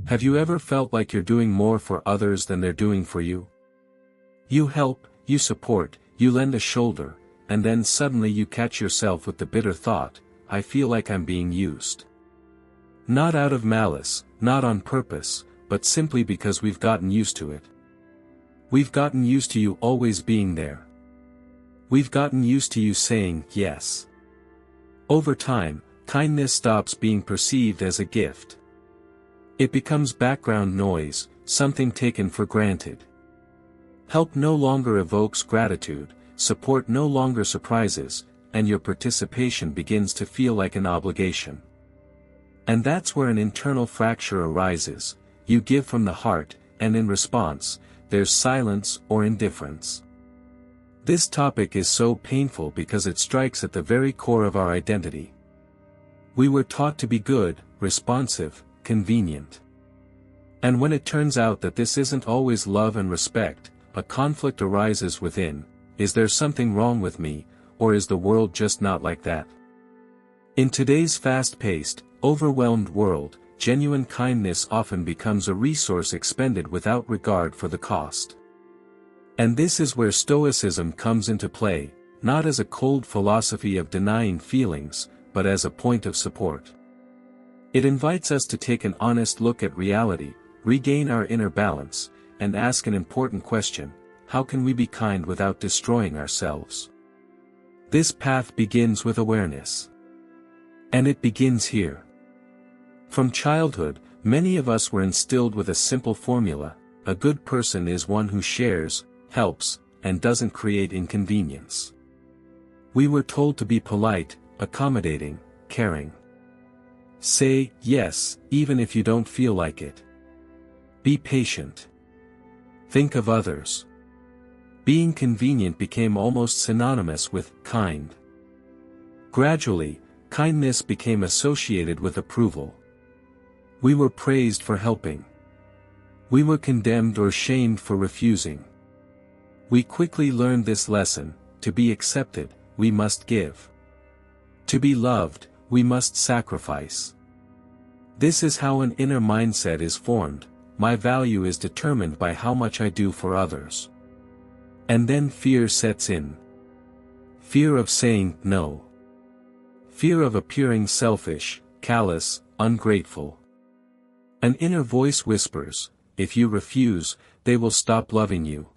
Have you ever felt like you're doing more for others than they're doing for you? You help, you support, you lend a shoulder, and then suddenly you catch yourself with the bitter thought, I feel like I'm being used. Not out of malice, not on purpose, but simply because we've gotten used to it. We've gotten used to you always being there. We've gotten used to you saying yes. Over time, kindness stops being perceived as a gift. It becomes background noise, something taken for granted. Help no longer evokes gratitude, support no longer surprises, and your participation begins to feel like an obligation. And that's where an internal fracture arises. You give from the heart, and in response, there's silence or indifference. This topic is so painful because it strikes at the very core of our identity. We were taught to be good, responsive, convenient. And when it turns out that this isn't always love and respect, a conflict arises within. Is there something wrong with me, or is the world just not like that? In today's fast-paced, overwhelmed world, genuine kindness often becomes a resource expended without regard for the cost. And this is where Stoicism comes into play, not as a cold philosophy of denying feelings, but as a point of support. It invites us to take an honest look at reality, regain our inner balance, and ask an important question: how can we be kind without destroying ourselves? This path begins with awareness. And it begins here. From childhood, many of us were instilled with a simple formula: a good person is one who shares, helps, and doesn't create inconvenience. We were told to be polite, accommodating, caring. Say yes, even if you don't feel like it. Be patient. Think of others. Being convenient became almost synonymous with kind. Gradually, kindness became associated with approval. We were praised for helping. We were condemned or shamed for refusing. We quickly learned this lesson: to be accepted, we must give. To be loved, we must sacrifice. This is how an inner mindset is formed: my value is determined by how much I do for others. And then fear sets in. Fear of saying no. Fear of appearing selfish, callous, ungrateful. An inner voice whispers, if you refuse, they will stop loving you.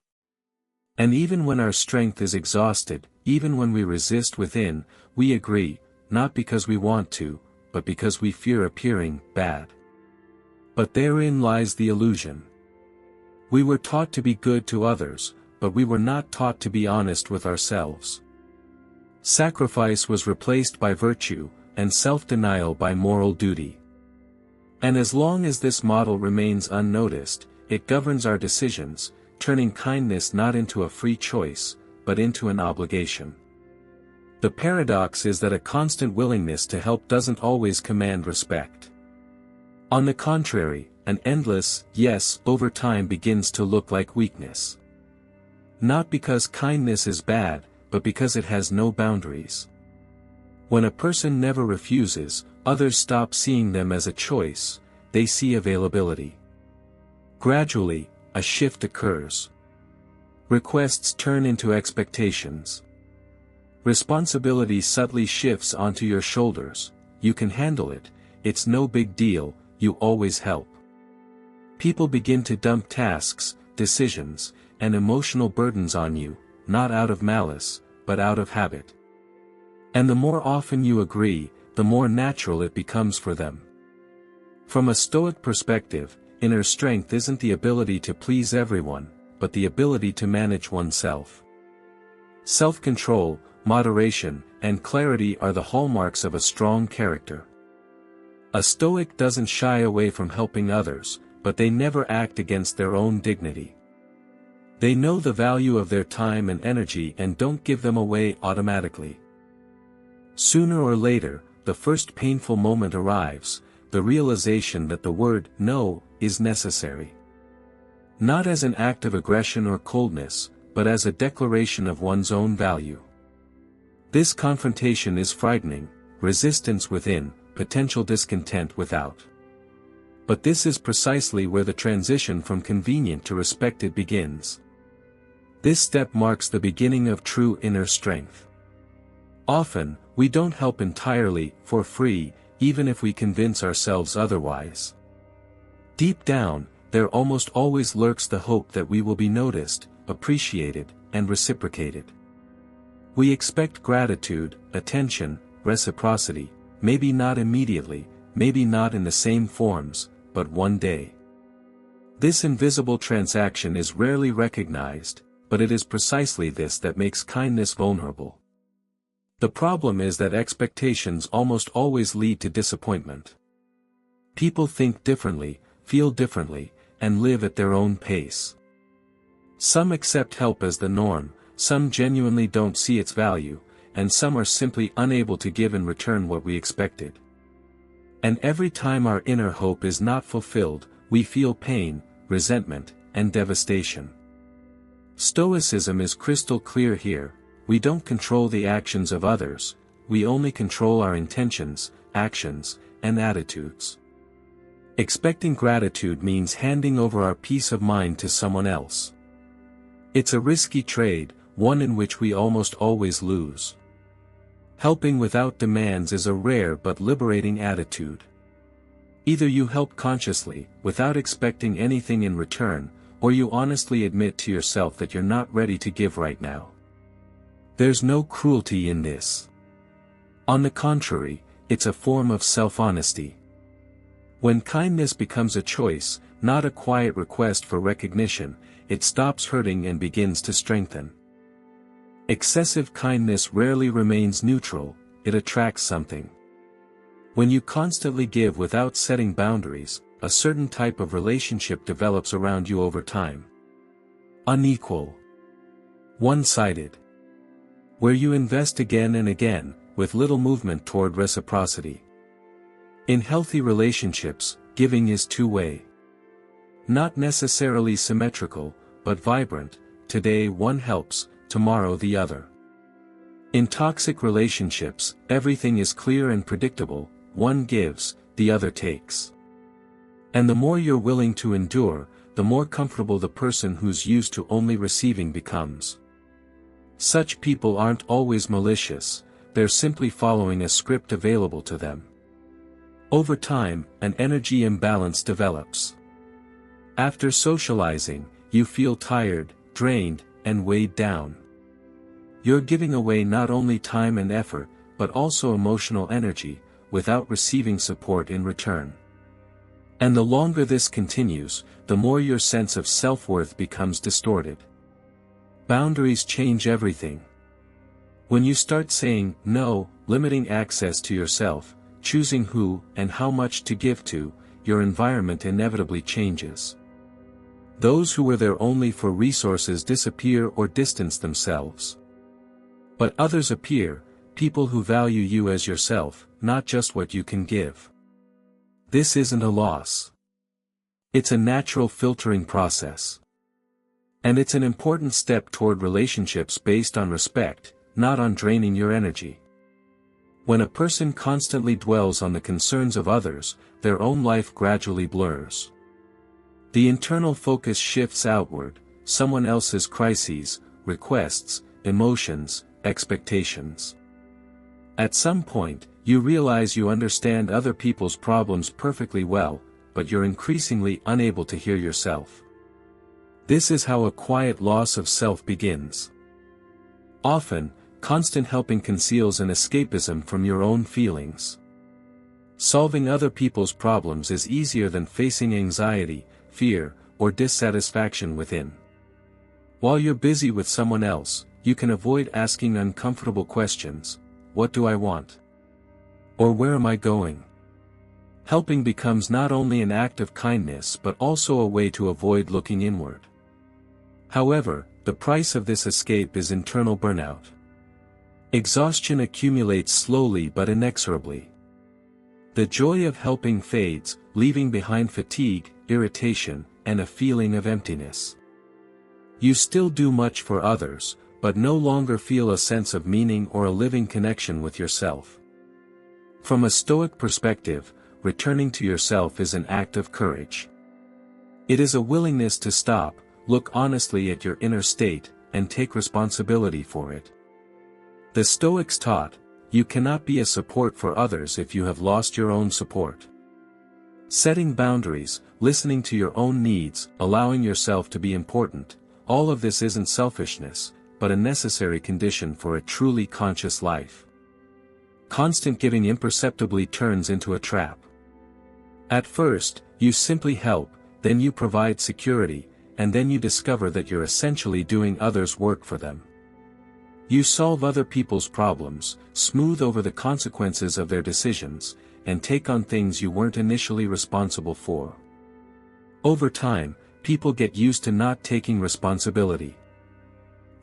And even when our strength is exhausted, even when we resist within, we agree, not because we want to, but because we fear appearing bad. But therein lies the illusion. We were taught to be good to others, but we were not taught to be honest with ourselves. Sacrifice was replaced by virtue, and self-denial by moral duty. And as long as this model remains unnoticed, it governs our decisions, turning kindness not into a free choice, but into an obligation. The paradox is that a constant willingness to help doesn't always command respect. On the contrary, an endless yes over time begins to look like weakness. Not because kindness is bad, but because it has no boundaries. When a person never refuses, others stop seeing them as a choice, they see availability. Gradually, a shift occurs. Requests turn into expectations. Responsibility subtly shifts onto your shoulders: you can handle it, it's no big deal, you always help. People begin to dump tasks, decisions, and emotional burdens on you, not out of malice, but out of habit. And the more often you agree, the more natural it becomes for them. From a Stoic perspective, inner strength isn't the ability to please everyone, but the ability to manage oneself. Self-control, moderation, and clarity are the hallmarks of a strong character. A Stoic doesn't shy away from helping others, but they never act against their own dignity. They know the value of their time and energy and don't give them away automatically. Sooner or later, the first painful moment arrives, the realization that the word no is necessary. Not as an act of aggression or coldness, but as a declaration of one's own value. This confrontation is frightening: resistance within, potential discontent without. But this is precisely where the transition from convenient to respected begins. This step marks the beginning of true inner strength. Often, we don't help entirely, for free, even if we convince ourselves otherwise. Deep down, there almost always lurks the hope that we will be noticed, appreciated, and reciprocated. We expect gratitude, attention, reciprocity, maybe not immediately, maybe not in the same forms, but one day. This invisible transaction is rarely recognized, but it is precisely this that makes kindness vulnerable. The problem is that expectations almost always lead to disappointment. People think differently, feel differently, and live at their own pace. Some accept help as the norm, some genuinely don't see its value, and some are simply unable to give in return what we expected. And every time our inner hope is not fulfilled, we feel pain, resentment, and devastation. Stoicism is crystal clear here: we don't control the actions of others, we only control our intentions, actions, and attitudes. Expecting gratitude means handing over our peace of mind to someone else. It's a risky trade, one in which we almost always lose. Helping without demands is a rare but liberating attitude. Either you help consciously, without expecting anything in return, or you honestly admit to yourself that you're not ready to give right now. There's no cruelty in this. On the contrary, it's a form of self-honesty. When kindness becomes a choice, not a quiet request for recognition, it stops hurting and begins to strengthen. Excessive kindness rarely remains neutral, it attracts something. When you constantly give without setting boundaries, a certain type of relationship develops around you over time. Unequal. One-sided. Where you invest again and again, with little movement toward reciprocity. In healthy relationships, giving is two-way. Not necessarily symmetrical, but vibrant: today one helps, tomorrow the other. In toxic relationships, everything is clear and predictable: one gives, the other takes. And the more you're willing to endure, the more comfortable the person who's used to only receiving becomes. Such people aren't always malicious, they're simply following a script available to them. Over time, an energy imbalance develops. After socializing, you feel tired, drained, and weighed down. You're giving away not only time and effort, but also emotional energy, without receiving support in return. And the longer this continues, the more your sense of self-worth becomes distorted. Boundaries change everything. When you start saying no, limiting access to yourself, choosing who and how much to give to, your environment inevitably changes. Those who were there only for resources disappear or distance themselves. But others appear, people who value you as yourself, not just what you can give. This isn't a loss. It's a natural filtering process. And it's an important step toward relationships based on respect, not on draining your energy. When a person constantly dwells on the concerns of others, their own life gradually blurs. The internal focus shifts outward: someone else's crises, requests, emotions, expectations. At some point, you realize you understand other people's problems perfectly well, but you're increasingly unable to hear yourself. This is how a quiet loss of self begins. Often, constant helping conceals an escapism from your own feelings. Solving other people's problems is easier than facing anxiety, fear, or dissatisfaction within. While you're busy with someone else, you can avoid asking uncomfortable questions: what do I want? Or where am I going? Helping becomes not only an act of kindness but also a way to avoid looking inward. However, the price of this escape is internal burnout. Exhaustion accumulates slowly but inexorably. The joy of helping fades, leaving behind fatigue, irritation, and a feeling of emptiness. You still do much for others, but no longer feel a sense of meaning or a living connection with yourself. From a Stoic perspective, returning to yourself is an act of courage. It is a willingness to stop, look honestly at your inner state, and take responsibility for it. The Stoics taught, you cannot be a support for others if you have lost your own support. Setting boundaries, listening to your own needs, allowing yourself to be important, all of this isn't selfishness, but a necessary condition for a truly conscious life. Constant giving imperceptibly turns into a trap. At first, you simply help, then you provide security, and then you discover that you're essentially doing others' work for them. You solve other people's problems, smooth over the consequences of their decisions, and take on things you weren't initially responsible for. Over time, people get used to not taking responsibility.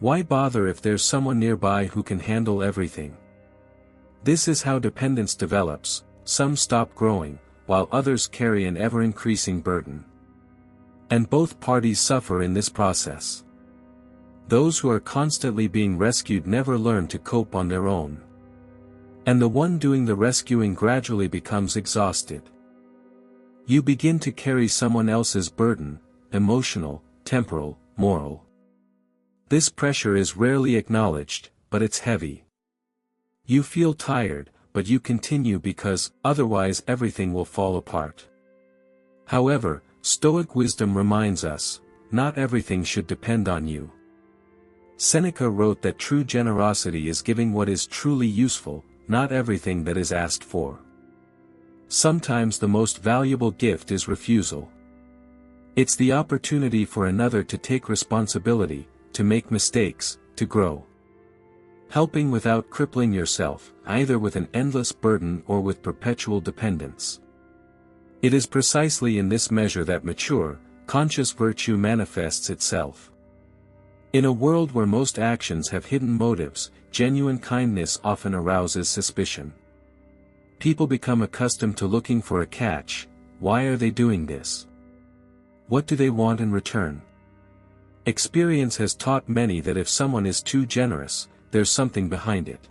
Why bother if there's someone nearby who can handle everything? This is how dependence develops. Some stop growing, while others carry an ever-increasing burden. And both parties suffer in this process. Those who are constantly being rescued never learn to cope on their own. And the one doing the rescuing gradually becomes exhausted. You begin to carry someone else's burden, emotional, temporal, moral. This pressure is rarely acknowledged, but it's heavy. You feel tired, but you continue because, otherwise everything will fall apart. However, Stoic wisdom reminds us, not everything should depend on you. Seneca wrote that true generosity is giving what is truly useful, not everything that is asked for. Sometimes the most valuable gift is refusal. It's the opportunity for another to take responsibility, to make mistakes, to grow. Helping without crippling yourself, either with an endless burden or with perpetual dependence. It is precisely in this measure that mature, conscious virtue manifests itself. In a world where most actions have hidden motives, genuine kindness often arouses suspicion. People become accustomed to looking for a catch. Why are they doing this? What do they want in return? Experience has taught many that if someone is too generous, there's something behind it.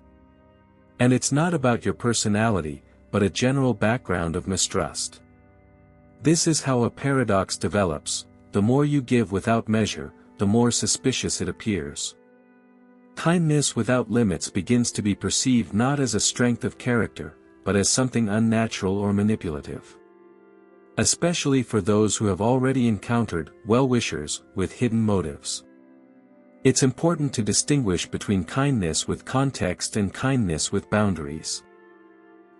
And it's not about your personality, but a general background of mistrust. This is how a paradox develops: the more you give without measure, the more suspicious it appears. Kindness without limits begins to be perceived not as a strength of character, but as something unnatural or manipulative. Especially for those who have already encountered well-wishers with hidden motives. It's important to distinguish between kindness with context and kindness with boundaries.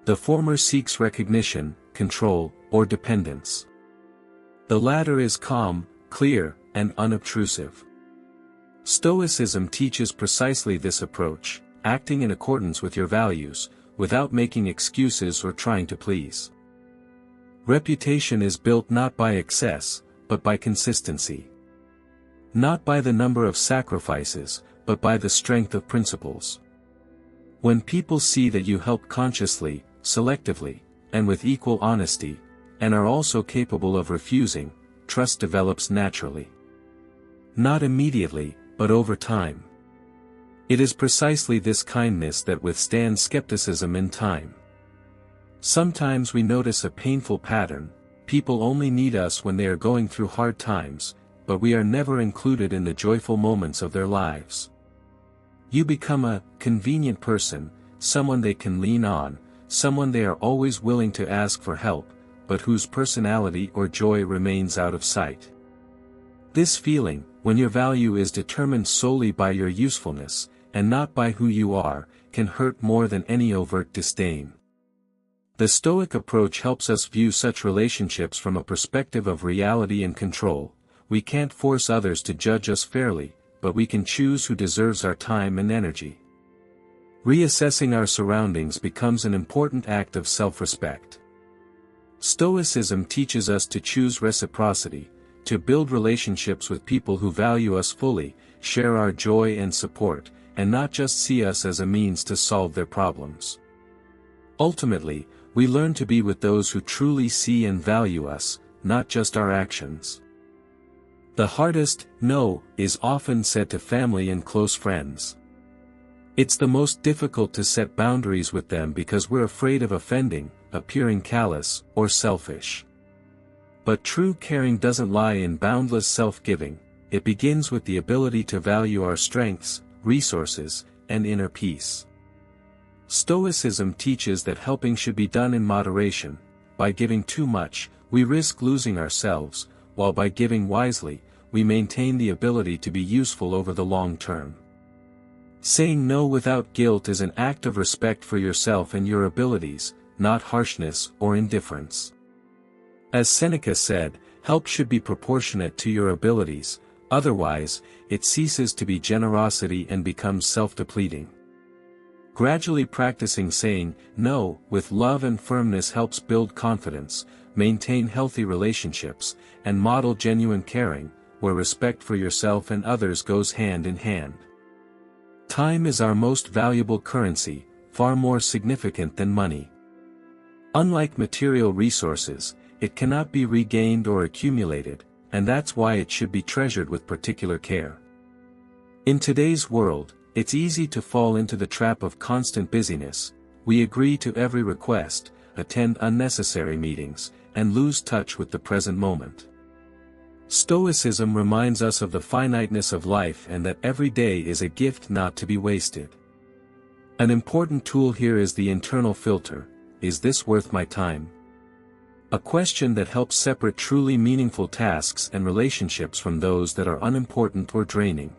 The former seeks recognition, control, or dependence. The latter is calm, clear, and unobtrusive. Stoicism teaches precisely this approach, acting in accordance with your values, without making excuses or trying to please. Reputation is built not by excess, but by consistency. Not by the number of sacrifices, but by the strength of principles. When people see that you help consciously, selectively, and with equal honesty, and are also capable of refusing, trust develops naturally. Not immediately, but over time. It is precisely this kindness that withstands skepticism in time. Sometimes we notice a painful pattern: people only need us when they are going through hard times, but we are never included in the joyful moments of their lives. You become a convenient person, someone they can lean on, someone they are always willing to ask for help, but whose personality or joy remains out of sight. This feeling, when your value is determined solely by your usefulness, and not by who you are, can hurt more than any overt disdain. The Stoic approach helps us view such relationships from a perspective of reality and control. We can't force others to judge us fairly, but we can choose who deserves our time and energy. Reassessing our surroundings becomes an important act of self-respect. Stoicism teaches us to choose reciprocity, to build relationships with people who value us fully, share our joy and support, and not just see us as a means to solve their problems. Ultimately, we learn to be with those who truly see and value us, not just our actions. The hardest "no" is often said to family and close friends. It's the most difficult to set boundaries with them because we're afraid of offending, appearing callous, or selfish. But true caring doesn't lie in boundless self-giving, it begins with the ability to value our strengths, resources, and inner peace. Stoicism teaches that helping should be done in moderation. By giving too much, we risk losing ourselves, while by giving wisely, we maintain the ability to be useful over the long term. Saying no without guilt is an act of respect for yourself and your abilities, not harshness or indifference. As Seneca said, help should be proportionate to your abilities, otherwise, it ceases to be generosity and becomes self-depleting. Gradually practicing saying no with love and firmness helps build confidence, maintain healthy relationships, and model genuine caring, where respect for yourself and others goes hand in hand. Time is our most valuable currency, far more significant than money. Unlike material resources, it cannot be regained or accumulated, and that's why it should be treasured with particular care. In today's world, it's easy to fall into the trap of constant busyness. We agree to every request, attend unnecessary meetings, and lose touch with the present moment. Stoicism reminds us of the finiteness of life and that every day is a gift not to be wasted. An important tool here is the internal filter: is this worth my time? A question that helps separate truly meaningful tasks and relationships from those that are unimportant or draining.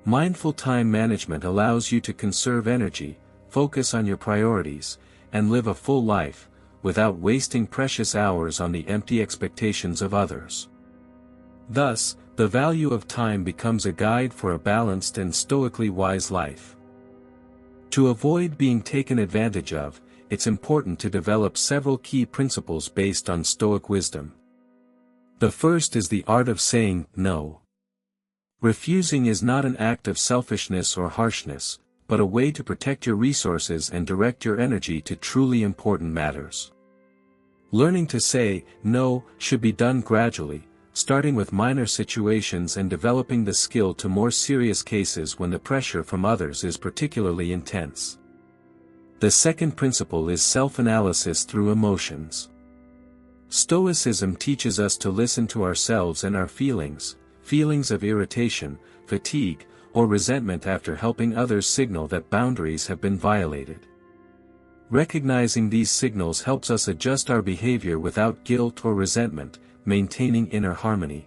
Mindful time management allows you to conserve energy, focus on your priorities, and live a full life, without wasting precious hours on the empty expectations of others. Thus, the value of time becomes a guide for a balanced and stoically wise life. To avoid being taken advantage of, it's important to develop several key principles based on Stoic wisdom. The first is the art of saying no. Refusing is not an act of selfishness or harshness, but a way to protect your resources and direct your energy to truly important matters. Learning to say no should be done gradually, starting with minor situations and developing the skill to more serious cases when the pressure from others is particularly intense. The second principle is self-analysis through emotions. Stoicism teaches us to listen to ourselves and our feelings of irritation, fatigue, or resentment after helping others signal that boundaries have been violated. Recognizing these signals helps us adjust our behavior without guilt or resentment, maintaining inner harmony.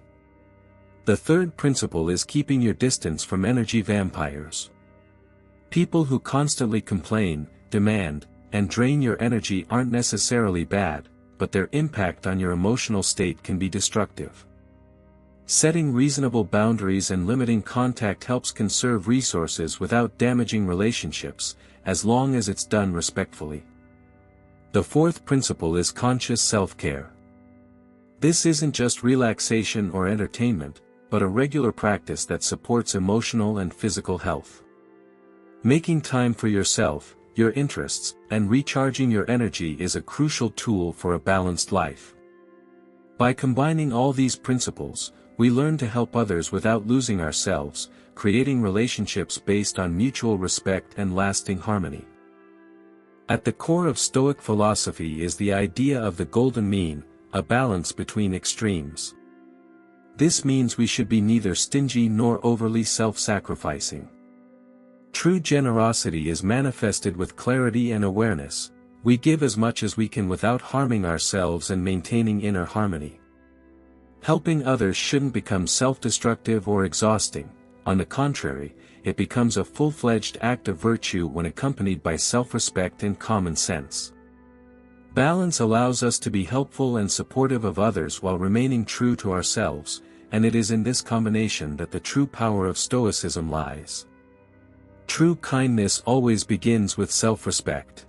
The third principle is keeping your distance from energy vampires. People who constantly complain, demand, and drain your energy aren't necessarily bad, but their impact on your emotional state can be destructive. Setting reasonable boundaries and limiting contact helps conserve resources without damaging relationships, as long as it's done respectfully. The fourth principle is conscious self-care. This isn't just relaxation or entertainment, but a regular practice that supports emotional and physical health. Making time for yourself, your interests, and recharging your energy is a crucial tool for a balanced life. By combining all these principles, we learn to help others without losing ourselves, creating relationships based on mutual respect and lasting harmony. At the core of Stoic philosophy is the idea of the golden mean, a balance between extremes. This means we should be neither stingy nor overly self-sacrificing. True generosity is manifested with clarity and awareness. We give as much as we can without harming ourselves and maintaining inner harmony. Helping others shouldn't become self-destructive or exhausting. On the contrary, it becomes a full-fledged act of virtue when accompanied by self-respect and common sense. Balance allows us to be helpful and supportive of others while remaining true to ourselves, and it is in this combination that the true power of Stoicism lies. True kindness always begins with self-respect.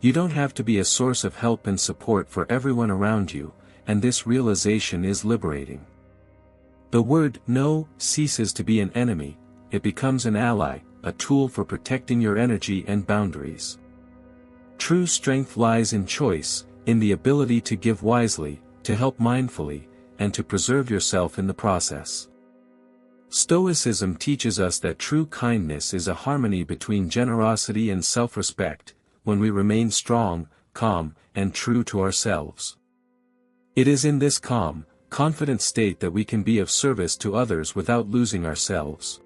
You don't have to be a source of help and support for everyone around you, and this realization is liberating. The word no ceases to be an enemy, it becomes an ally, a tool for protecting your energy and boundaries. True strength lies in choice, in the ability to give wisely, to help mindfully, and to preserve yourself in the process. Stoicism teaches us that true kindness is a harmony between generosity and self-respect, when we remain strong, calm, and true to ourselves. It is in this calm, confident state that we can be of service to others without losing ourselves.